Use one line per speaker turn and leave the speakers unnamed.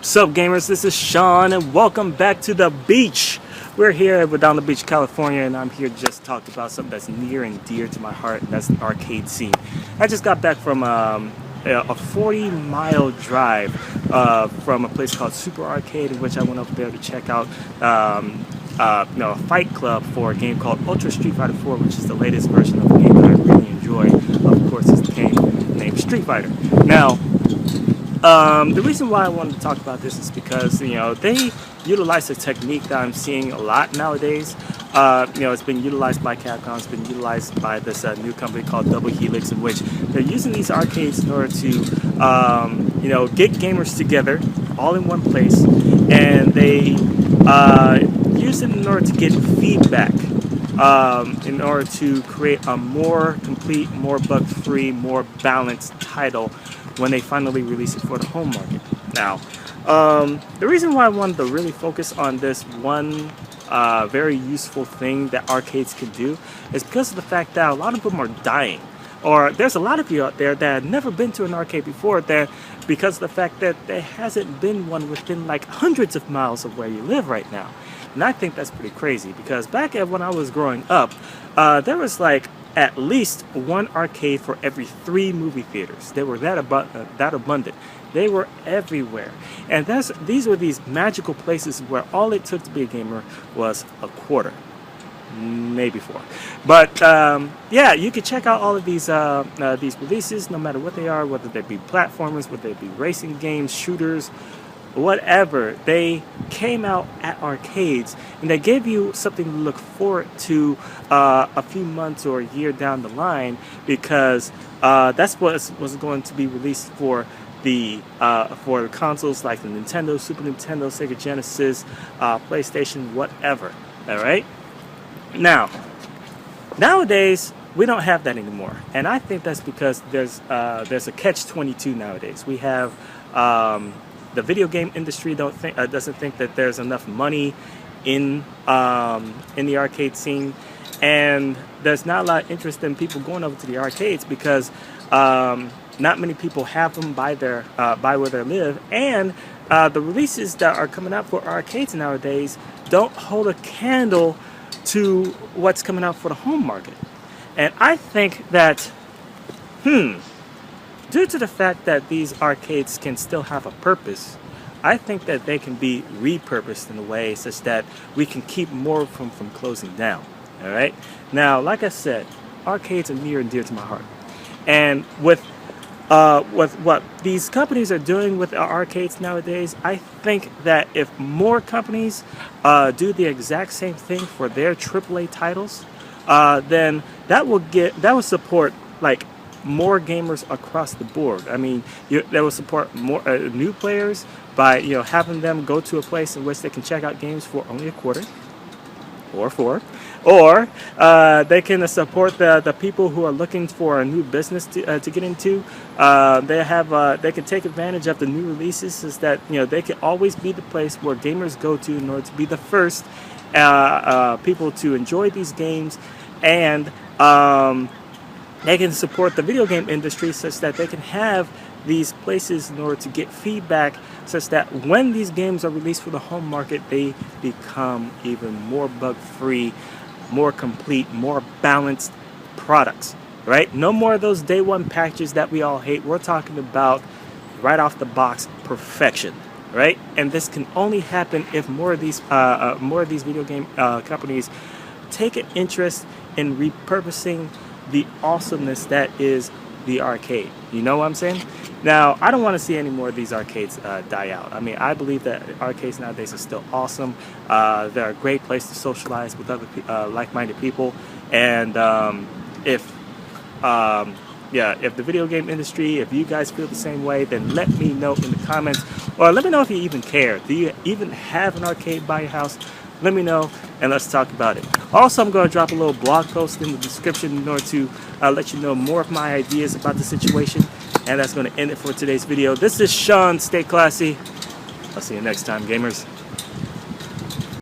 What's up, gamers? This is Sean, and welcome back to the beach. We're here at Redondo Beach, California, and I'm here to just talk about something that's near and dear to my heart, and that's the arcade scene. I just got back from a 40-mile drive from a place called Super Arcade, in which I went over there to check out a fight club for a game called Ultra Street Fighter 4, which is the latest version of a game that I really enjoy. Of course, it's the game named Street Fighter. Now, the reason why I wanted to talk about this is because, they utilize a technique that I'm seeing a lot nowadays. It's been utilized by Capcom, it's been utilized by this new company called Double Helix, in which they're using these arcades in order to, get gamers together all in one place, and they use it in order to get feedback, in order to create a more complete, more bug-free, more balanced title when they finally release it for the home market. Now, the reason why I wanted to really focus on this one very useful thing that arcades can do is because of the fact that a lot of them are dying. Or there's a lot of you out there that have never been to an arcade before, that because of the fact that there hasn't been one within like hundreds of miles of where you live right now. And I think that's pretty crazy, because back when I was growing up, there was like at least one arcade for every 3 movie theaters. They were that abundant. They were everywhere. And these were these magical places where all it took to be a gamer was a quarter. Maybe 4. But yeah, you can check out all of these releases, no matter what they are, whether they be platformers, whether they be racing games, shooters, whatever. They came out at arcades, and they gave you something to look forward to a few months or a year down the line, because that's what was going to be released for the consoles like the Nintendo, Super Nintendo, Sega Genesis, PlayStation, whatever. All right. Now, nowadays we don't have that anymore, and I think that's because there's a catch-22 nowadays. We have the video game industry doesn't think that there's enough money in the arcade scene, and there's not a lot of interest in people going over to the arcades because not many people have them by where they live, and the releases that are coming out for arcades nowadays don't hold a candle to what's coming out for the home market. And I think that, due to the fact that these arcades can still have a purpose, I think that they can be repurposed in a way such that we can keep more of them from closing down. All right. Now, like I said, arcades are near and dear to my heart, and with what these companies are doing with our arcades nowadays, I think that if more companies do the exact same thing for their AAA titles, then that will support like more gamers across the board. I mean, that will support more new players by having them go to a place in which they can check out games for only a quarter or 4, or they can support the people who are looking for a new business to get into. They can take advantage of the new releases, so that they can always be the place where gamers go to in order to be the first people to enjoy these games, and they can support the video game industry such that they can have these places in order to get feedback, such that when these games are released for the home market, they become even more bug-free, more complete, more balanced products, right? No more of those day one packages that we all hate. We're talking about right off the box perfection, right? And this can only happen if more of these video game companies take an interest in repurposing the awesomeness that is the arcade. You know what I'm saying? Now, I don't want to see any more of these arcades die out. I mean, I believe that arcades nowadays are still awesome. They're a great place to socialize with other like-minded people. And if the video game industry, if you guys feel the same way, then let me know in the comments, or let me know if you even care. Do you even have an arcade by your house? Let me know, and let's talk about it. Also, I'm going to drop a little blog post in the description in order to let you know more of my ideas about the situation. And that's going to end it for today's video. This is Sean. Stay classy. I'll see you next time, gamers.